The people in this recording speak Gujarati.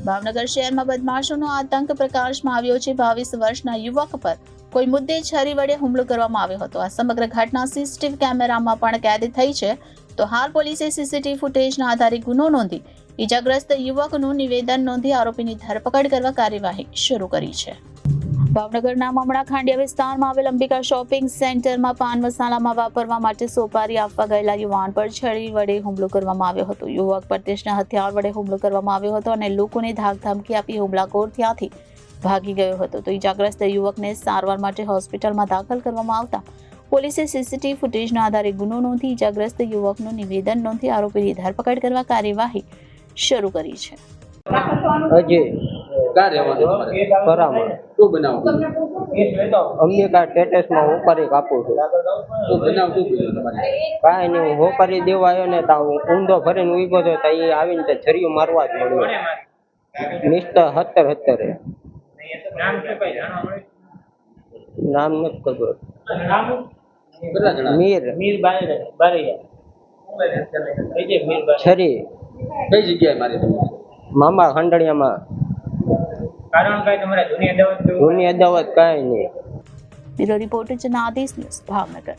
ભાવનગર શહેરમાં બદમાશોનો આતંક પ્રકાશમાં આવ્યો છે। 22 વર્ષના યુવક પર કોઈ મુદ્દે છરી વડે હુમલો કરવામાં આવ્યો હતો। આ સમગ્ર ઘટના સીસીટીવી કેમેરામાં પણ કેદ થઈ છે। તો હાલ પોલીસે સીસીટીવી ફૂટેજના આધારે ગુનો નોંધી ઈજાગ્રસ્ત યુવકનું નિવેદન નોંધી આરોપીની ધરપકડ કરવા કાર્યવાહી શરૂ કરી છે। ભાવનગરના મમણા ખાંડિયા વિસ્તારમાં આવેલ અંબિકા શોપિંગ સેન્ટરમાં પાન મસાલામાં વાપરવા માટે સોપારી આપવા ગયેલા યુવાન પર છરી વડે હુમલો કરવામાં આવ્યો હતો। યુવક પર તેજના હથિયાર વડે હુમલો કરવામાં આવ્યો હતો અને લોકોને ધાકધમકી આપી હુમલાખોર ત્યાંથી ભાગી ગયો હતો। તો ઈજાગ્રસ્ત યુવકને સારવાર માટે હોસ્પિટલમાં દાખલ કરવામાં આવતા પોલીસે સીસીટીવી ફૂટેજના આધારે ગુનો નોંધી ઈજાગ્રસ્ત યુવકનું નિવેદન નોંધી આરોપીની ધરપકડ કરવા કાર્યવાહી શરૂ કરી છે। અજય ક્યાં રહેવાનું તમારે? પરામણ શું બનાવ અંબિકા ટેટસમાં હોપારી કાપું છું। શું બનાવ શું કર્યું તમારે? કાંઈ નહીં, હું હોપારી દેવા આવ્યો ને તા હું ઊંધો ફરીને ઊભો હતો તો એ આવીને તે છરીયું મારવા જ મળ્યો। મિસ્ટર 70 નામ નથી ખબર। કેટલા જણા? મીર છરી કઈ જગ્યાએ મારી તમે? મામા ખંડળિયામાં જૂની અદાવત કાંઈ નહીં। Bureau reporter Janadesh news Bhavnagar.